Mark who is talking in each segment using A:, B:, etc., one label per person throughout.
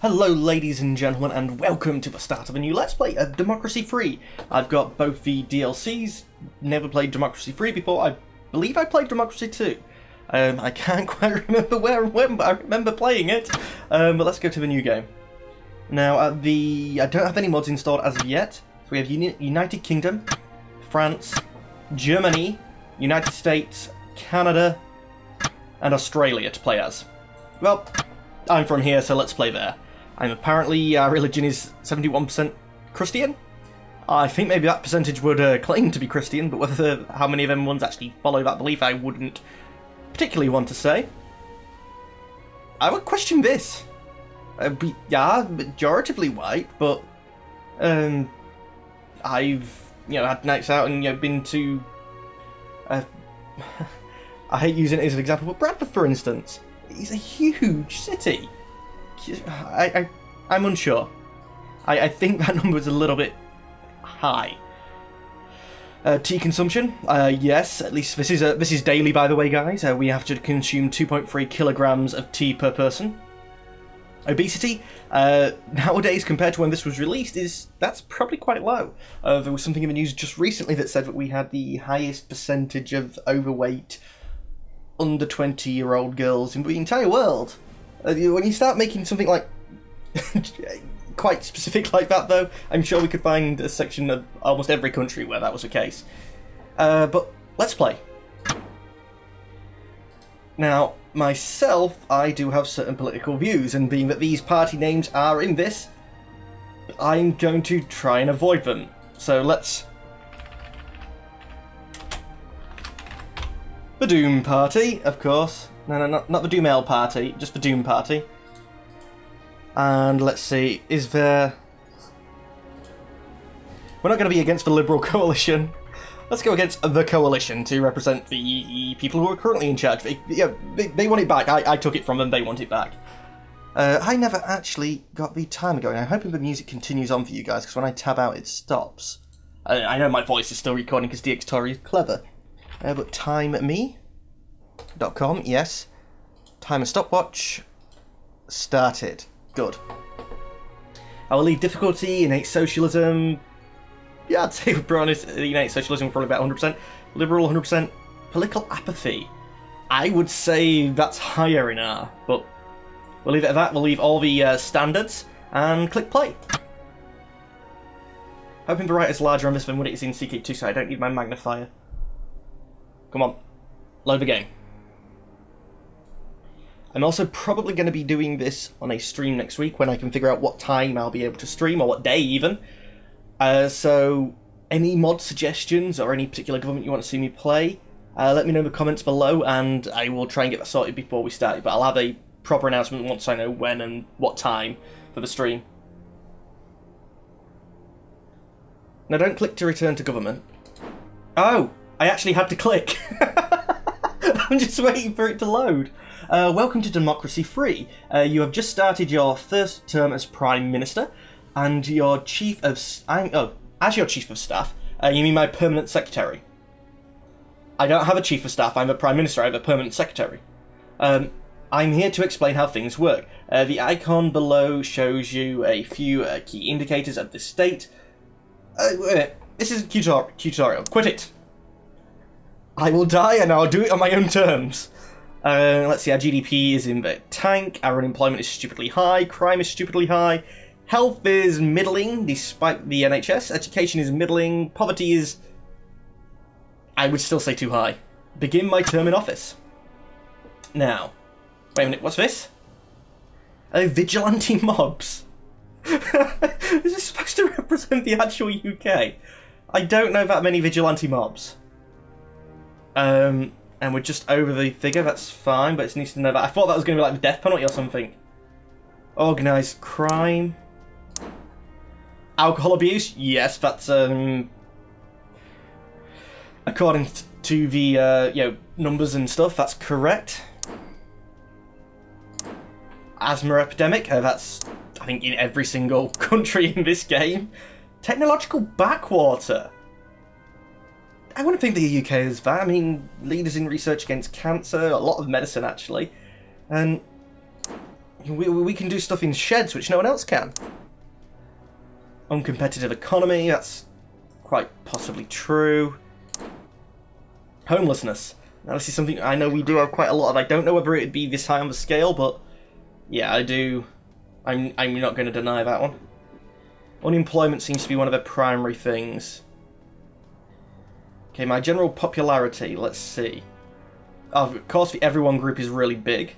A: Hello ladies and gentlemen, and welcome to the start of a new Let's Play of Democracy 3. I've got both the DLCs, never played Democracy 3 before. I believe I played Democracy 2. I can't quite remember where and when, but I remember playing it. But let's go to the new game. Now, I don't have any mods installed as of yet. So we have United Kingdom, France, Germany, United States, Canada, and Australia to play as. Well, I'm from here, so let's play there. I'm apparently, religion is 71% Christian. I think maybe that percentage would claim to be Christian, but whether how many of them ones actually follow that belief, I wouldn't particularly want to say. I would question this. Yeah, majoritively white, but I've had nights out and been to. I hate using it as an example, but Bradford, for instance, is a huge city. I'm unsure. I think that number is a little bit high. Tea consumption, yes. At least this is daily, by the way, guys. We have to consume 2.3 kilograms of tea per person. Obesity, nowadays compared to when this was released, that's probably quite low. There was something in the news just recently that said that we had the highest percentage of overweight under 20-year-old girls in the entire world. When you start making something like quite specific like that, though, I'm sure we could find a section of almost every country where that was the case. But let's play. Now, myself, I do have certain political views, and being that these party names are in this, I'm going to try and avoid them. So let's... The Doom Party, of course. No, not the Doom Ale Party, just the Doom Party. And let's see, is there... We're not going to be against the Liberal Coalition. Let's go against the Coalition to represent the people who are currently in charge. They want it back. I took it from them, they want it back. I never actually got the timer going. I'm hoping the music continues on for you guys, because when I tab out it stops. I know my voice is still recording because DxTory is clever. But timeme.com, yes. Timer stopwatch. Started. Good. I will leave difficulty, innate socialism. Yeah, I'd say we're honest, innate socialism probably about 100%. Liberal 100%. Political apathy. I would say that's higher in R, but we'll leave it at that. We'll leave all the standards and click play. Hoping the writer's larger on this than what it is in CK2, so I don't need my magnifier. Come on, load the game. I'm also probably going to be doing this on a stream next week when I can figure out what time I'll be able to stream, or what day even. So, any mod suggestions or any particular government you want to see me play, let me know in the comments below, and I will try and get that sorted before we start. But I'll have a proper announcement once I know when and what time for the stream. Now don't click to return to government. Oh! I actually had to click. I'm just waiting for it to load. Welcome to Democracy 3. You have just started your first term as Prime Minister, and your Chief of... as your Chief of Staff, you mean my Permanent Secretary. I don't have a Chief of Staff, I'm a Prime Minister, I have a Permanent Secretary. I'm here to explain how things work. The icon below shows you a few key indicators of the state. Wait a minute. This is a tutorial. Quit it! I will die and I'll do it on my own terms. Let's see, our GDP is in the tank, our unemployment is stupidly high, crime is stupidly high, health is middling despite the NHS, education is middling, poverty is... I would still say too high. Begin my term in office. Now, wait a minute, what's this? Oh, vigilante mobs. Is this supposed to represent the actual UK? I don't know that many vigilante mobs. And we're just over the figure, that's fine, but it needs to know that. I thought that was going to be like the death penalty or something. Organised crime. Alcohol abuse? Yes, that's, according to the, numbers and stuff, that's correct. Asthma epidemic, that's, I think, in every single country in this game. Technological backwater. I wouldn't think the UK is that. I mean, leaders in research against cancer, a lot of medicine actually. And We can do stuff in sheds which no one else can. Uncompetitive economy, that's quite possibly true. Homelessness. Now this is something I know we do have quite a lot of. I don't know whether it'd be this high on the scale, but yeah, I do. I'm not going to deny that one. Unemployment seems to be one of the primary things. Okay, my general popularity, let's see. Oh, of course, the everyone group is really big.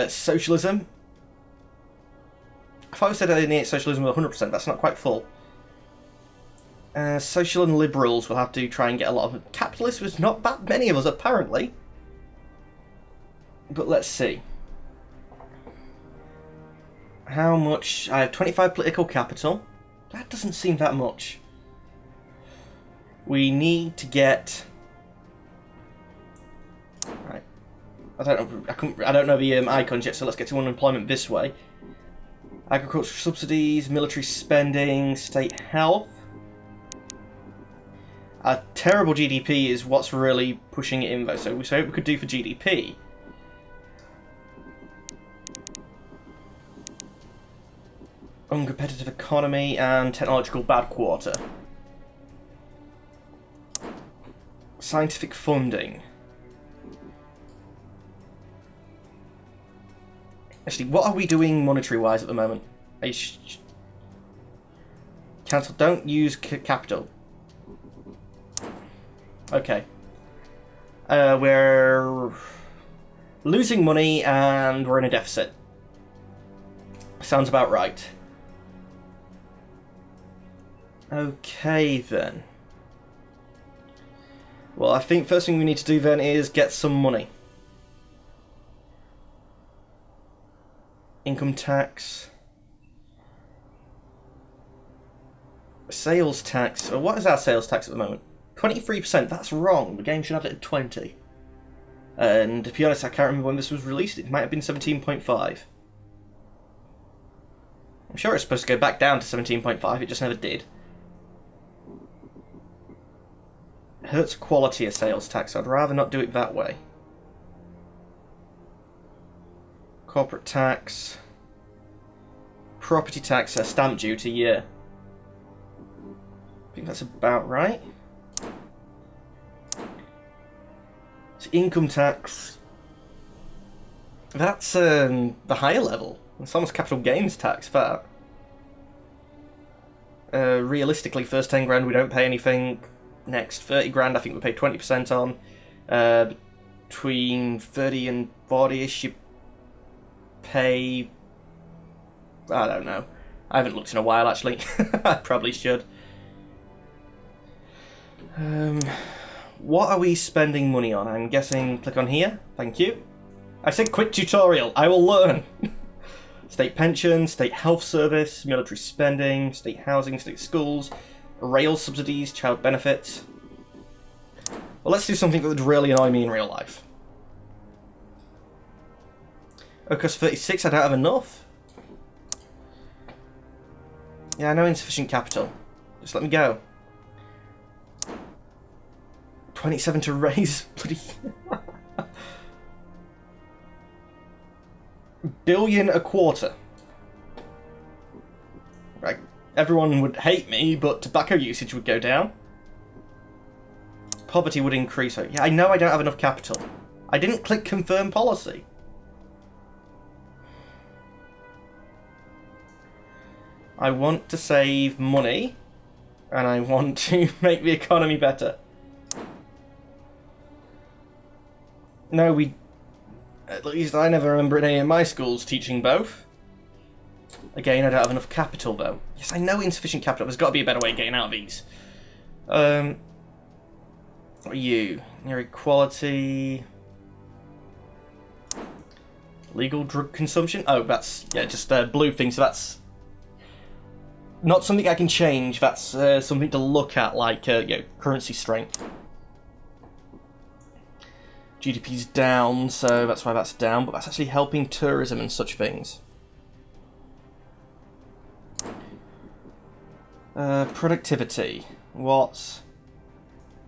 A: Socialism. If I said I didn't socialism with 100%, that's not quite full. Social and liberals will have to try and get a lot of... Capitalists, there's not that many of us, apparently. But let's see. How much... I have 25 political capital. That doesn't seem that much. We need to get... Right. I don't know the icons yet, so let's get to unemployment this way. Agricultural subsidies, military spending, state health. A terrible GDP is what's really pushing it in, though. So what we could do for GDP. Uncompetitive economy and technological bad quarter. Scientific funding. Actually, what are we doing monetary-wise at the moment? Council, don't use capital. Okay. We're losing money and we're in a deficit. Sounds about right. Okay, then. Well, I think first thing we need to do then is get some money. Income tax. Sales tax. What is our sales tax at the moment? 23%. That's wrong. The game should have it at 20. And to be honest, I can't remember when this was released. It might have been 17.5. I'm sure it's supposed to go back down to 17.5. It just never did. It hurts quality of sales tax. I'd rather not do it that way. Corporate tax, property tax, stamp duty, yeah. I think that's about right. So income tax, that's the higher level. It's almost capital gains tax, that. Realistically, first 10 grand we don't pay anything. Next 30 grand I think we pay 20% on. Between 30 and 40ish you pay... I don't know. I haven't looked in a while, actually. I probably should. What are we spending money on? I'm guessing... Click on here. Thank you. I said quit tutorial. I will learn. State pension, state health service, military spending, state housing, state schools, rail subsidies, child benefits. Well, let's do something that would really annoy me in real life. OCOS 36, I don't have enough. Yeah, I know insufficient capital. Just let me go. 27 to raise, bloody... billion a quarter. Right, everyone would hate me, but tobacco usage would go down. Poverty would increase. Yeah, I know I don't have enough capital. I didn't click confirm policy. I want to save money, and I want to make the economy better. No, at least I never remember any of my schools teaching both. Again, I don't have enough capital, though. Yes, I know insufficient capital. There's got to be a better way of getting out of these. What are you? Near equality... Legal drug consumption? Oh, that's... Yeah, just blue thing, so that's... Not something I can change, that's something to look at, like, you know, currency strength. GDP's down, so that's why that's down, but that's actually helping tourism and such things. Productivity. What?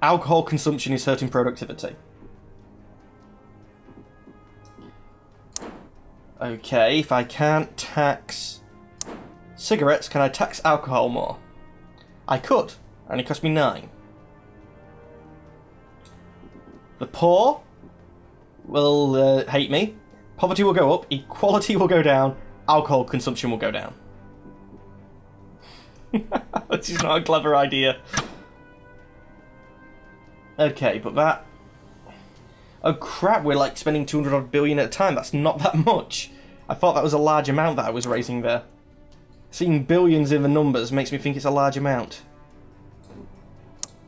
A: Alcohol consumption is hurting productivity. Okay, if I can't tax cigarettes, can I tax alcohol more? I could. Only cost me 9. The poor will hate me. Poverty will go up. Equality will go down. Alcohol consumption will go down. This is not a clever idea. Okay, but that... Oh crap, we're like spending 200 odd billion at a time. That's not that much. I thought that was a large amount that I was raising there. Seeing billions in the numbers makes me think it's a large amount.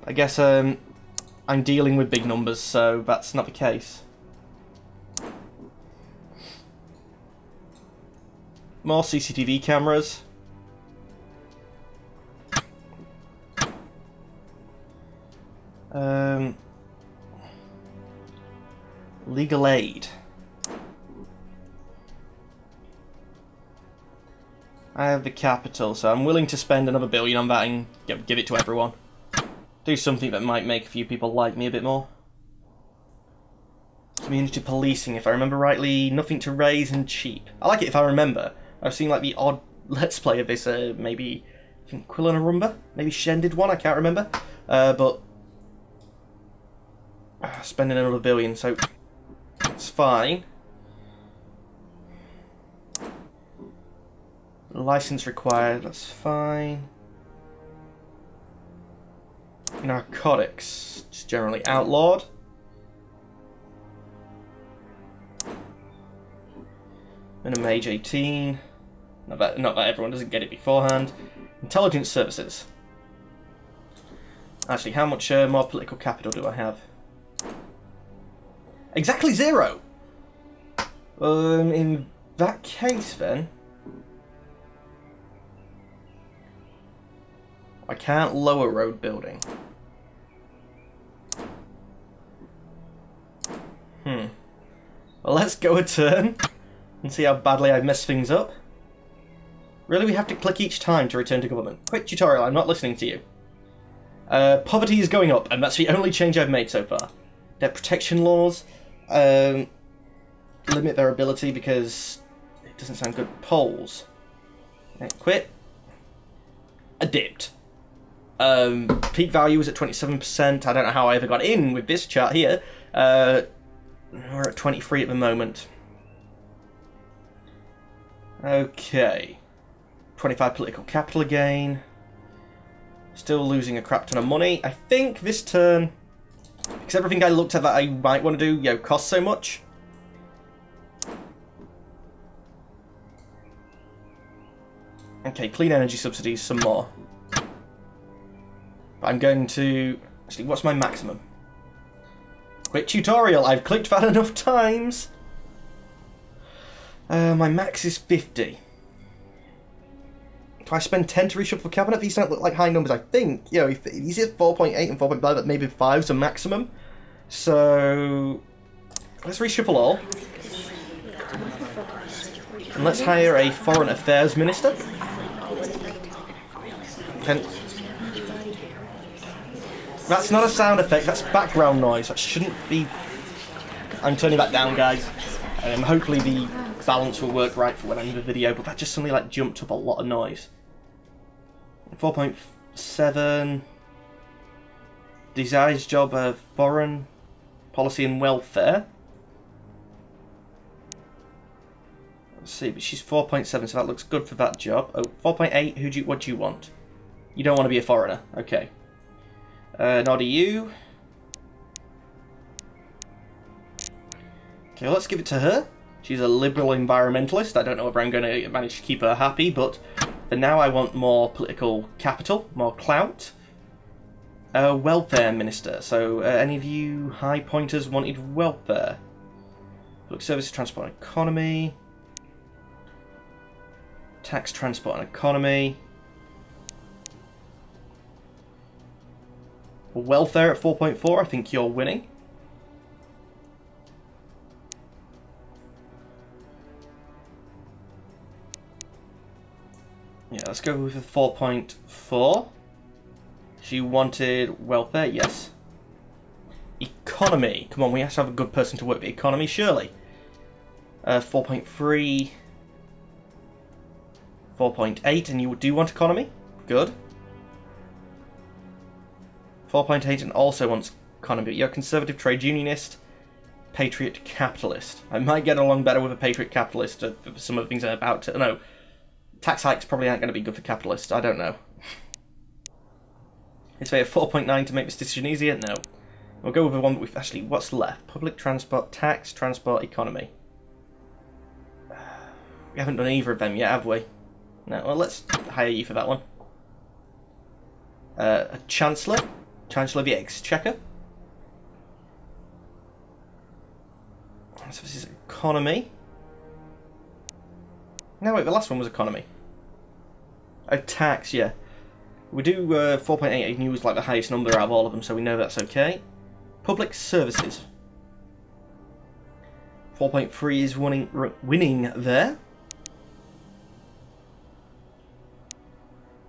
A: I guess I'm dealing with big numbers, so that's not the case. More CCTV cameras. Legal aid. I have the capital, so I'm willing to spend another billion on that and give it to everyone. Do something that might make a few people like me a bit more. Community policing, if I remember rightly, nothing to raise and cheap. I like it if I remember. I've seen like the odd Let's Play of this, maybe I think Quillanarumba? Maybe Shen did one, I can't remember. But spending another billion, so it's fine. License required, that's fine. Narcotics, just generally outlawed. Minimum age 18. Not that everyone doesn't get it beforehand. Intelligence services. Actually, how much more political capital do I have? Exactly 0! In that case then... I can't lower road building. Well, let's go a turn and see how badly I've messed things up. Really, we have to click each time to return to government. Quit tutorial, I'm not listening to you. Poverty is going up, and that's the only change I've made so far. Debt protection laws. Limit their ability because it doesn't sound good. Polls. Quit. A dipped. Peak value is at 27%. I don't know how I ever got in with this chart here. We're at 23 at the moment. Okay. 25 political capital again. Still losing a crap ton of money. I think this turn, because everything I looked at that I might want to do, costs so much. Okay, clean energy subsidies, some more. I'm going to... Actually, what's my maximum? Quit tutorial! I've clicked that enough times! My max is 50. Do I spend 10 to reshuffle cabinet? These don't look like high numbers, I think. If these are 4.8 and 4.5, but maybe 5 is a maximum. So... let's reshuffle all. And let's hire a foreign affairs minister. That's not a sound effect, that's background noise. That shouldn't be... I'm turning that down, guys. Hopefully the balance will work right for when I do the video, but that just suddenly like jumped up a lot of noise. 4.7... Desires job of foreign policy and welfare. Let's see, but she's 4.7, so that looks good for that job. Oh, 4.8, what do you want? You don't want to be a foreigner, okay. Nor do you. Okay, let's give it to her. She's a liberal environmentalist. I don't know whether I'm going to manage to keep her happy, but for now I want more political capital, more clout. Welfare minister. So, any of you high pointers wanted welfare? Public services, transport and economy. Tax, transport and economy. Welfare at 4.4, I think you're winning. Yeah, let's go with a 4.4. She wanted welfare, yes. Economy. Come on, we have to have a good person to work the economy, surely. 4.3, 4.8, and you do want economy? Good. 4.8 and also wants economy. You're a conservative trade unionist, patriot capitalist. I might get along better with a patriot capitalist for some of the things I'm about to... No, tax hikes probably aren't going to be good for capitalists. I don't know. Is there a 4.9 to make this decision easier? No. We'll go with the one that we've... Actually, what's left? Public transport, tax, transport, economy. We haven't done either of them yet, have we? No, well, let's hire you for that one. A Chancellor. Chancellor of the Exchequer. So this is economy. No, wait, the last one was economy. Oh, tax, yeah. We do 4.8 and use like the highest number out of all of them, so we know that's okay. Public services. 4.3 is winning there.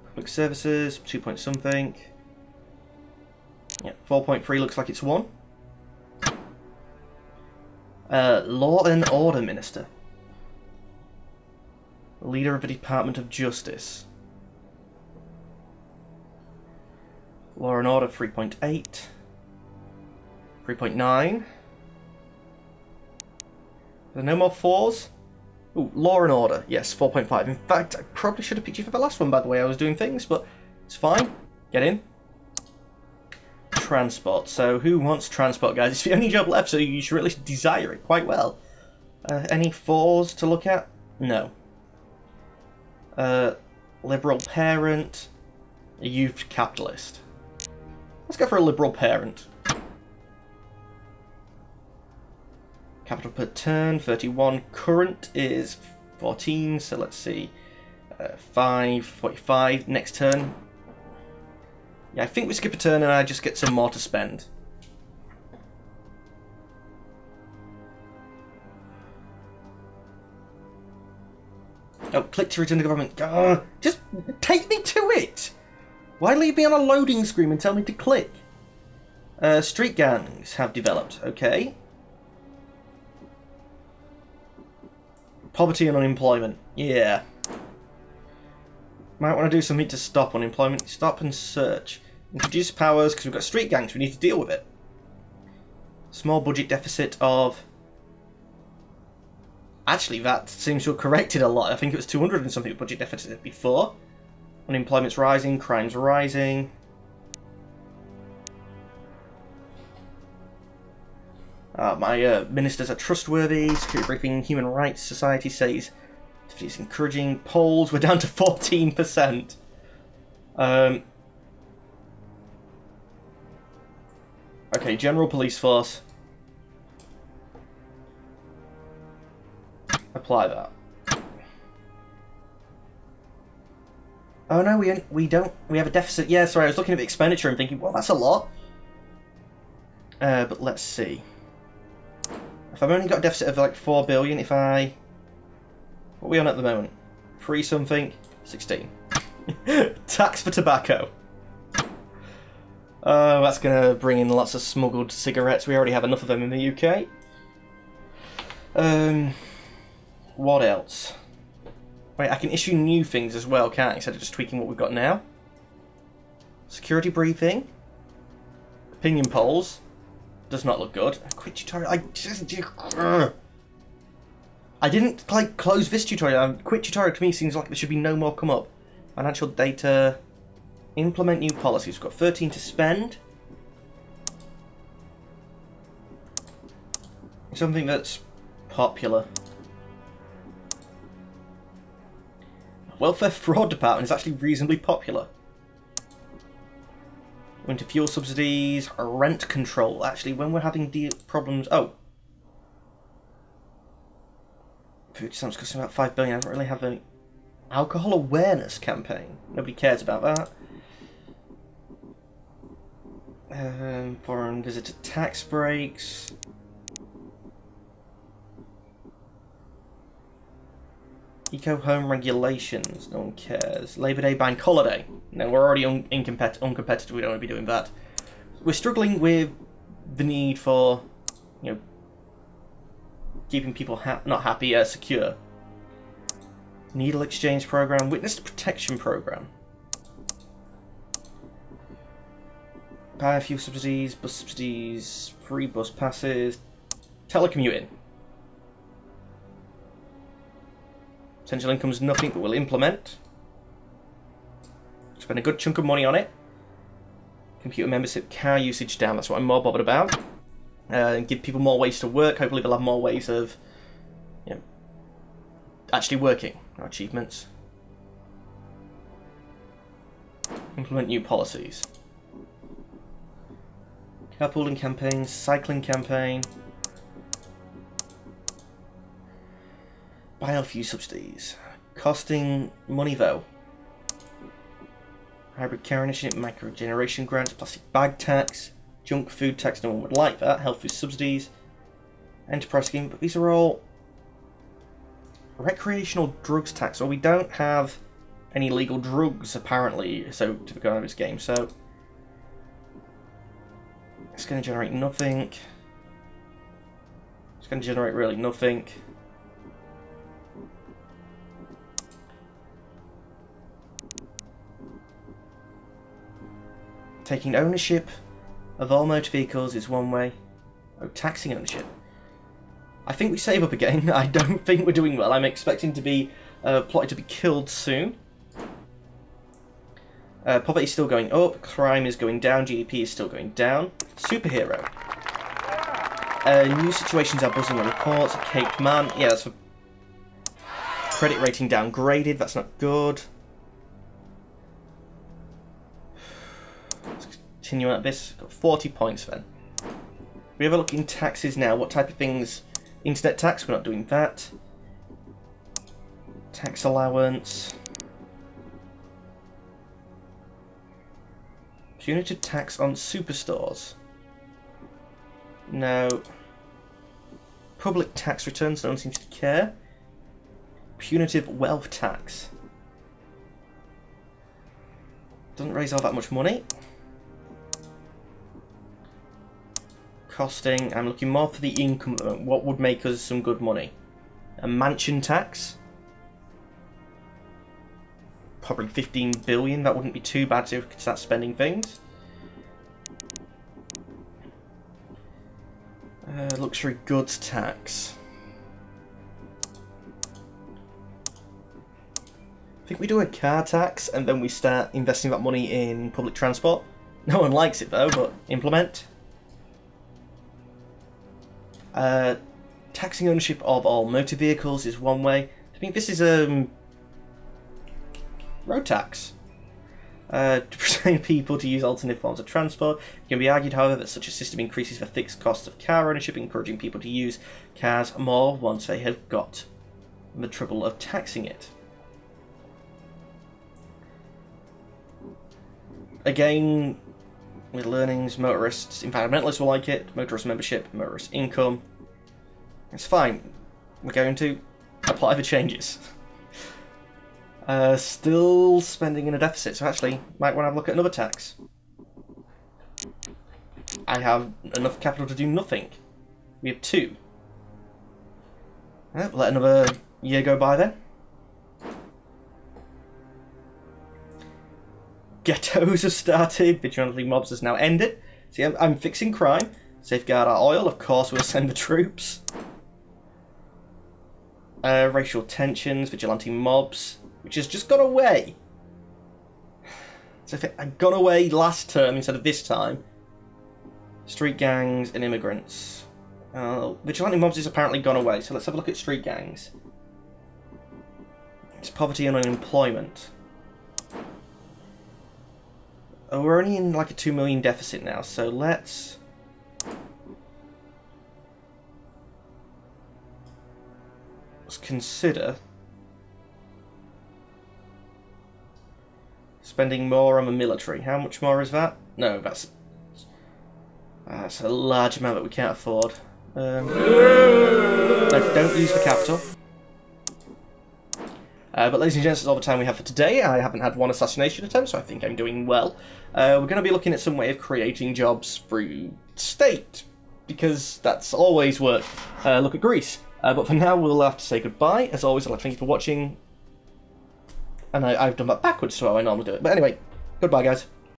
A: Public services, 2 point something. Yeah, 4.3 looks like it's won. Law and Order Minister. Leader of the Department of Justice. Law and Order 3.8. 3.9. Are there no more 4s? Ooh, Law and Order. Yes, 4.5. In fact, I probably should have picked you for the last one by the way I was doing things, but it's fine. Get in. Transport. So who wants transport, guys? It's the only job left, so you should really desire it quite well. Any 4s to look at? No. Liberal parent. A youth capitalist. Let's go for a liberal parent. Capital per turn, 31. Current is 14, so let's see. 5, 45. Next turn. Yeah, I think we skip a turn and I just get some more to spend. Oh, click to return to government. Just take me to it! Why leave me on a loading screen and tell me to click? Street gangs have developed. Okay. Poverty and unemployment. Yeah. Might want to do something to stop unemployment. Stop and search. Introduce powers, because we've got street gangs. We need to deal with it. Small budget deficit of... Actually, that seems to have corrected a lot. I think it was 200 and something budget deficit before. Unemployment's rising. Crime's rising. My ministers are trustworthy. Security briefing. Human Rights Society says it's encouraging. Polls, we're down to 14%. Okay, General Police Force. Apply that. Oh no, we don't. We have a deficit. Yeah, sorry, I was looking at the expenditure and thinking, well, that's a lot. But let's see. If I've only got a deficit of like 4 billion, if I... What are we on at the moment? 3 something? 16. Tax for tobacco. Oh, that's going to bring in lots of smuggled cigarettes. We already have enough of them in the UK. What else? Wait, I can issue new things as well, can't I? Instead of just tweaking what we've got now. Security briefing. Opinion polls. Does not look good. Quick tutorial. I didn't like close this tutorial. Quick tutorial to me seems like there should be no more come up. Financial data. Implement new policies. We've got 13 to spend. Something that's popular. Welfare Fraud Department is actually reasonably popular. Winter fuel subsidies, rent control. Actually, when we're having problems... Oh. Food stamps costing about 5 billion. I don't really have any... Alcohol awareness campaign. Nobody cares about that. Foreign visitor tax breaks. Eco-home regulations. No one cares. Labor Day bank holiday. No, we're already uncompetitive. We don't want to be doing that. We're struggling with the need for, you know, keeping people not happy, secure. Needle exchange program, witness protection program. Biofuel subsidies, bus subsidies, free bus passes, telecommuting. Potential income's nothing, but we'll implement. Spend a good chunk of money on it. Computer membership, car usage down, that's what I'm more bothered about. Give people more ways to work, hopefully they'll have more ways of, you know, actually working. Our achievements. Implement new policies. Carpooling campaign, cycling campaign. Biofuel subsidies. Costing money though. Hybrid car initiative, micro generation grants, plastic bag tax, junk food tax, no one would like that, health food subsidies, enterprise scheme, but these are all recreational drugs tax. Well, we don't have any legal drugs apparently, so to go out of this game, so it's going to generate nothing. It's going to generate really nothing. Taking ownership of all motor vehicles is one way. Oh, taxing ownership. I think we save up again. I don't think we're doing well. I'm expecting to be plotted to be killed soon. Poverty is still going up. Crime is going down. GDP is still going down. Superhero. New situations are buzzing on reports. A caked man. Yeah, that's for credit rating downgraded. That's not good. Continue at this. Got 40 points then. We have a look in taxes now. What type of things? Internet tax, we're not doing that. Tax allowance. Punitive tax on superstores. No. Public tax returns, no one seems to care. Punitive wealth tax. Doesn't raise all that much money. Costing, I'm looking more for the income. What would make us some good money? A mansion tax? Probably 15 billion, that wouldn't be too bad if we could start spending things. Luxury goods tax. I think we do a car tax and then we start investing that money in public transport. No one likes it though, but implement. Taxing ownership of all motor vehicles is one way. I think this is road tax. To persuade people to use alternate forms of transport. It can be argued, however, that such a system increases the fixed cost of car ownership, encouraging people to use cars more once they have got the trouble of taxing it. Again, with learnings, motorists, environmentalists will like it, motorist membership, motorist income. It's fine. We're going to apply the changes. Still spending in a deficit, so actually, might want to have a look at another tax. I have enough capital to do nothing. We have 2. We'll let another year go by then. Ghettos have started. Vigilante mobs has now ended. See, I'm fixing crime. Safeguard our oil. Of course, we'll send the troops. Racial tensions. Vigilante mobs, which has just gone away. So if it had gone away last term instead of this time. Street gangs and immigrants. Vigilante mobs has apparently gone away. So let's have a look at street gangs. It's poverty and unemployment. Oh, we're only in like a 2 million deficit now, so let's consider spending more on the military. How much more is that? No, that's a large amount that we can't afford. No, don't use the capital. But ladies and gents, that's all the time we have for today. I haven't had one assassination attempt, so I think I'm doing well. We're going to be looking at some way of creating jobs through state, because that's always worked. Look at Greece. But for now, we'll have to say goodbye. As always, I'd like to thank you for watching. And I've done that backwards to how I normally do it. But anyway, goodbye, guys.